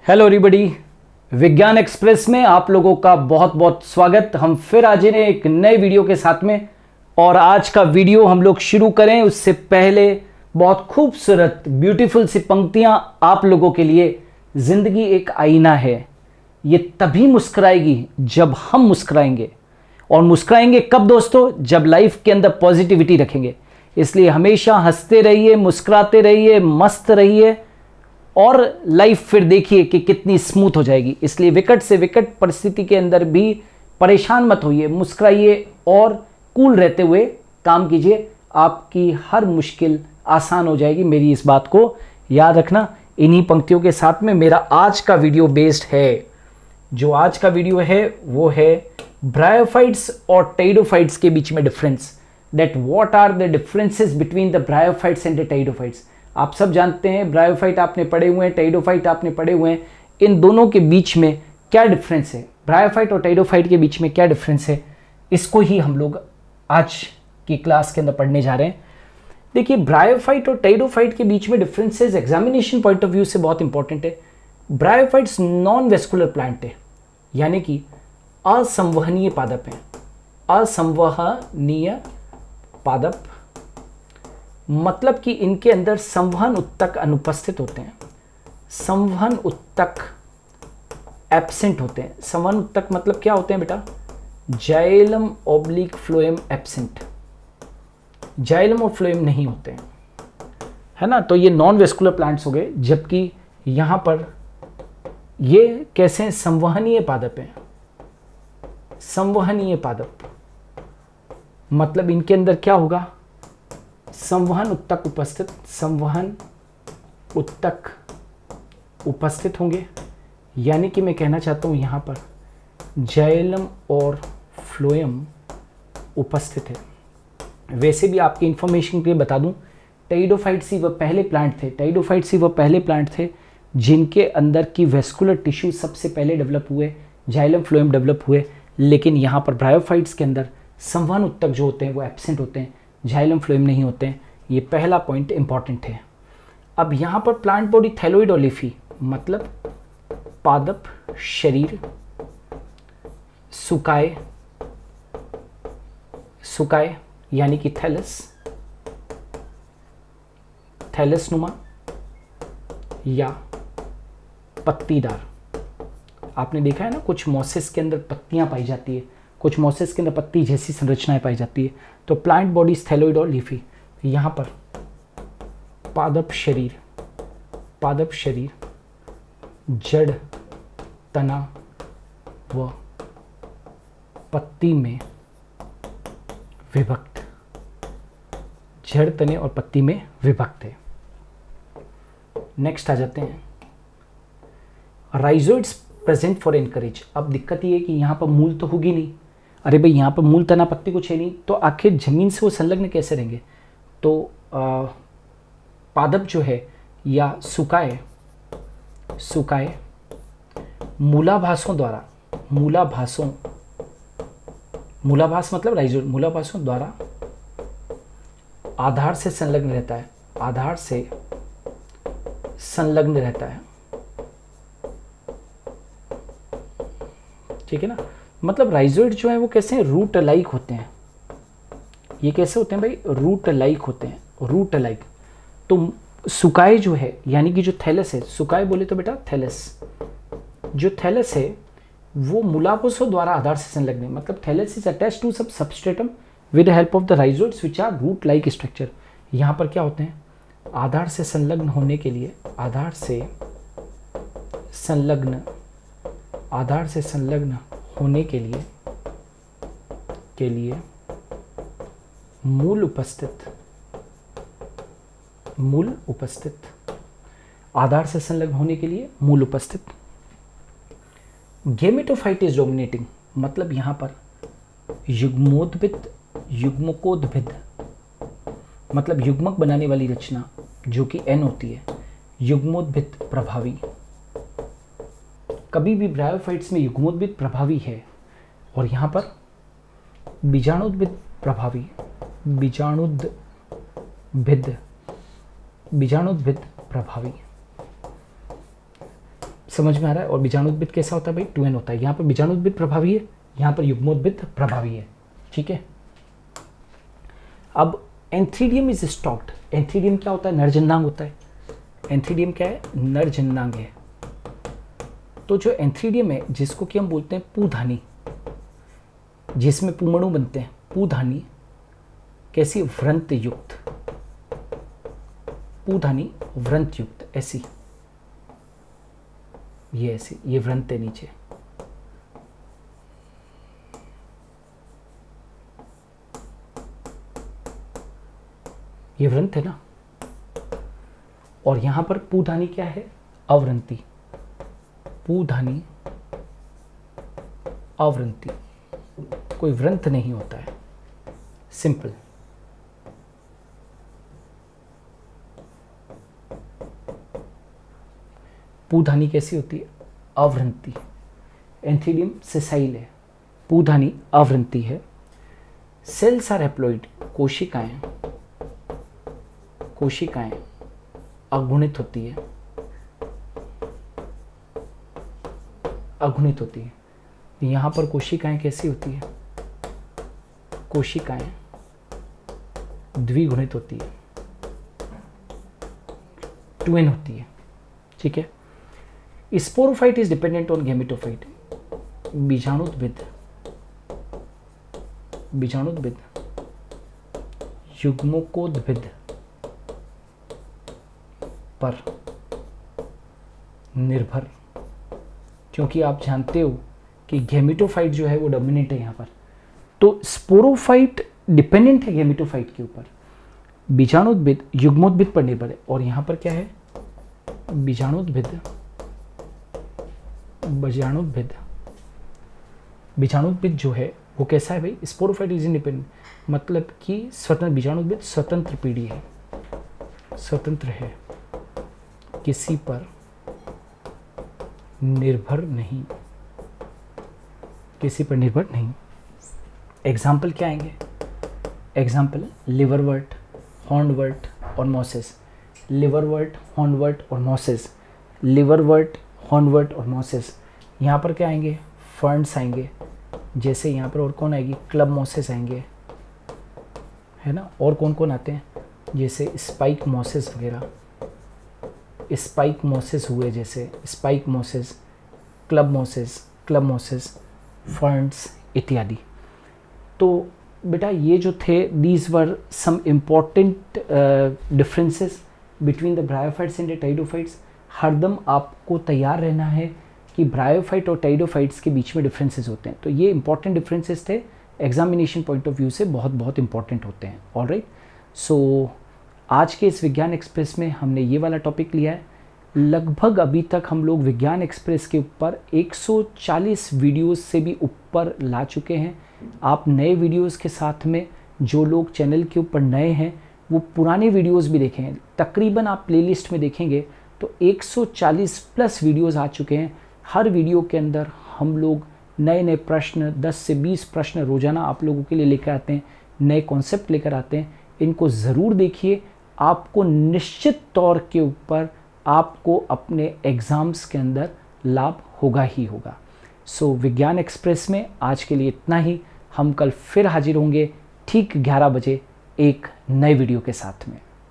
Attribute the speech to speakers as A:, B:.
A: Hello everybody, विज्ञान express में आप लोगों का बहुत बहुत स्वागत। हम फिर आज हैं एक नए वीडियो के साथ में। और आज का वीडियो हम लोग शुरू करें उससे पहले बहुत खूबसूरत ब्यूटीफुल सी पंक्तियां आप लोगों के लिए। जिंदगी एक आईना है, ये तभी मुस्कुराएगी जब हम मुस्कुराएंगे। और मुस्कुराएंगे कब दोस्तों? जब लाइफ के अंदर पॉजिटिविटी रखेंगे। इसलिए हमेशा हंसते रहिए, मुस्कुराते रहिए, मस्त रहिए और लाइफ फिर देखिए कि कितनी स्मूथ हो जाएगी। इसलिए विकट से विकट परिस्थिति के अंदर भी परेशान मत होइए, मुस्कुराइए और कूल रहते हुए काम कीजिए। आपकी हर मुश्किल आसान हो जाएगी, मेरी इस बात को याद रखना। इन्हीं पंक्तियों के साथ में मेरा आज का वीडियो बेस्ड है। जो आज का वीडियो है वो है ब्रायोफाइट्स और टेरिडोफाइट्स के बीच में difference. That what are the differences between the bryophytes and the pteridophytes. आप सब जानते हैं, ब्रायोफाइट आपने पढ़े हुए हैं, टेरिडोफाइट आपने पढ़े हुए हैं। इन दोनों के बीच में क्या डिफरेंस है, ब्रायोफाइट और टेरिडोफाइट के बीच में क्या डिफरेंस है, इसको ही हम लोग आज की क्लास के अंदर पढ़ने जा रहे हैं। देखिए, ब्रायोफाइट और टेरिडोफाइट के बीच में differences examination point of view से बहुत इंपॉर्टेंट है। ब्रायोफाइट्स नॉन वेस्कुलर प्लांट है, यानी कि असंवहनीय पादप हैं। असंवहनीय पादप मतलब कि इनके अंदर संवहन उत्तक अनुपस्थित होते हैं, संवहन उत्तक एब्सेंट होते हैं। संवहन उत्तक मतलब क्या होते हैं बेटा? Xylem oblique phloem absent, xylem और फ्लोएम नहीं होते हैं, है ना। तो ये नॉन वेस्कुलर प्लांट्स हो गए। जबकि यहां पर ये कैसे संवहनीय पादप हैं। संवहनीय पादप मतलब इनके अंदर क्या होगा? संवहन उत्तक उपस्थित, संवहन उत्तक उपस्थित होंगे। यानी कि मैं कहना चाहता हूं यहां पर जाइलम और फ्लोएम उपस्थित है। वैसे भी आपकी इंफॉर्मेशन के लिए बता दूं, टेरिडोफाइट्स ही वह पहले प्लांट थे, टेरिडोफाइट्स ही वह पहले प्लांट थे जिनके अंदर की वेस्कुलर टिश्यू सबसे पहले डेवलप हुए, जाइलम फ्लोएम डेवलप हुए। लेकिन यहाँ पर ब्रायोफाइट्स के अंदर संवहन उत्तक जो होते हैं वो एब्सेंट होते हैं, जाइलम फ्लोएम नहीं होते हैं। ये पहला पॉइंट इंपॉर्टेंट है। अब यहाँ पर प्लांट बॉडी थैलोइड और लीफी मतलब पादप शरीर, सुकाए, सुकाए यानी कि थैलस, थैलस नुमा या पत्तीदार। आपने देखा है ना, कुछ मॉसेस के अंदर पत्तियां पाई जाती है, कुछ मॉसेस के अंदर पत्ती जैसी संरचनाएं पाई जाती है। तो प्लांट बॉडीज थैलोइड और लीफी। यहां पर पादप शरीर, पादप शरीर जड़, तना व पत्ती में विभक्त, जड़, तने और पत्ती में विभक्त है। नेक्स्ट आ जाते हैं राइजोइड्स प्रेजेंट फॉर एनकरेज। अब दिक्कत ये है कि यहाँ पर मूल तो होगी नहीं। अरे भाई, यहाँ पर मूल, तना, पत्ती कुछ है नहीं, तो आखिर जमीन से वो संलग्न कैसे रहेंगे? तो पादप जो है या सुकाए, सुकाए मूलाभासों द्वारा, मूलाभासों, मूलाभास मतलब राइजोइड, मूलाभासों द्वारा आधार से संलग्न रहता है, आधार से संलग्न रहता है। ठीक है ना। मतलब राइजोइड जो है वो कैसे हैं? रूट लाइक होते हैं। ये कैसे होते हैं भाई? रूट लाइक होते हैं, रूट लाइक। तो सुकाए जो है यानी कि जो थैलस है, सुकाए बोले तो बेटा थैलस, जो थैलस है वो मूलाभासों द्वारा आधार से संलग्न है। मतलब thallus is attached to sub substratum with the help of the rhizoids which are root like structure. यहाँ पर क्या होते हैं? आधार से संलग्न होने के लिए, आधार से संलग्न, आधार से संलग्न होने के लिए मूल उपस्थित, मूल उपस्थित, आधार से संलग्न होने के लिए मूल उपस्थित। गेमेटोफाइट इज डोमिनेटिंग मतलब यहां पर युग्मोद्भिद, युग्मकोद्भिद मतलब युग्मक बनाने वाली रचना जो कि एन होती है, युग्मोद्भिद प्रभावी। कभी भी ब्रायोफाइट्स में युग्मोद्भिद प्रभावी है और यहाँ पर बीजाणुद्भिद प्रभावी, बीजाणुद्भिद प्रभावी। समझ में आ रहा है। और बीजाणुद्भिद कैसा होता है भाई, 2n होता है। यहाँ पर बीजाणुद्भिद प्रभावी है, यहाँ पर युग्मोद्भिद प्रभावी है, ठीक है। अब एंथ्रीडियम इज स्टॉक्ड। एंथ्रीडियम क्या होता है, नरजन्नांग होता है। एंथ्रीडियम क्या है, नरजन्नांग है। तो जो एंथ्रीडियम है जिसको कि हम बोलते हैं पूधानी, जिसमें पुमणु बनते हैं, पूधानी कैसी, व्रंत युक्त, पूधानी व्रंत युक्त, ऐसी, ये ऐसी, ये व्रंत है नीचे, ये व्रंत है ना। और यहां पर पूधानी क्या है, अव्रंती, पूधानी अव्रंती, कोई व्रंत नहीं होता है, सिंपल। पूधानी कैसी होती है, अव्रंती। एंथ्रीडियम सेसाइल है, पूधानी अव्रंती है। सेल्स आर हैप्लॉइड, कोशिकाएं, कोशिकाएं अगुणित होती है, अगुणित होती है। यहां पर कोशिकाएं कैसी होती है, कोशिकाएं द्विगुणित होती है, 2n होती है, ठीक है। Sporophyte is dependent on gametophyte. बीजाणुद्भिद, बीजाणुद्भिद युग्मकोद्भिद पर निर्भर, क्योंकि आप जानते हो कि गैमेटोफाइट जो है वो डोमिनेंट है यहाँ पर, तो स्पोरोफाइट डिपेंडेंट है गैमेटोफाइट के ऊपर, बीजाणुद्भिद युग्मोद्भिद पर निर्भर है। और यहाँ पर क्या है, बीजाणुद्भिद, बीजाणुद्भिद, बीजाणुद्भिद जो है वो कैसा है भाई, स्पोरोफाइट इज इंडिपेंडेंट, मतलब कि स्वतंत्र, बीजाणुद्भिद स्वतंत्र पीढ़ी है, स्वतंत्र है, किसी पर निर्भर नहीं, किसी पर निर्भर नहीं। एग्जाम्पल क्या आएंगे, एग्जाम्पल लिवरवर्ट, हॉर्नवर्ट और मॉसेस। लिवरवर्ट, हॉर्नवर्ट और मॉसेस, लिवरवर्ट, हॉर्नवर्ट और मॉसेस। यहाँ पर क्या आएंगे, फर्न्स आएंगे, जैसे यहाँ पर और कौन आएगी, क्लब मॉसेस आएंगे, है ना। और कौन कौन आते हैं, जैसे स्पाइक मॉसेस वगैरह, स्पाइक मॉसेस हुए, जैसे spike mosses, club mosses, club mosses, ferns इत्यादि। तो बेटा ये जो थे, these were some important differences between the bryophytes and pteridophytes. हरदम आपको तैयार रहना है कि ब्रायोफाइट और टाइडोफाइट्स के बीच में डिफरेंसेस होते हैं, तो ये इंपॉर्टेंट डिफरेंसेस थे, एग्जामिनेशन पॉइंट ऑफ व्यू से बहुत बहुत इंपॉर्टेंट होते हैं। ऑलराइट, सो आज के इस विज्ञान एक्सप्रेस में हमने ये वाला टॉपिक लिया है। लगभग अभी तक हम लोग विज्ञान एक्सप्रेस के ऊपर 140 वीडियोस से भी ऊपर ला चुके हैं। आप नए वीडियोस के साथ में, जो लोग चैनल के ऊपर नए हैं वो पुराने वीडियोस भी देखें, तकरीबन आप प्लेलिस्ट में देखेंगे तो 140 प्लस वीडियोस आ चुके हैं। हर वीडियो के अंदर हम लोग नए नए प्रश्न, 10 से 20 प्रश्न रोज़ाना आप लोगों के लिए लेकर आते हैं, नए कॉन्सेप्ट लेकर आते हैं। इनको ज़रूर देखिए, आपको निश्चित तौर के ऊपर आपको अपने एग्ज़ाम्स के अंदर लाभ होगा ही होगा। सो विज्ञान एक्सप्रेस में आज के लिए इतना ही। हम कल फिर हाजिर होंगे ठीक 11 बजे एक नए वीडियो के साथ में।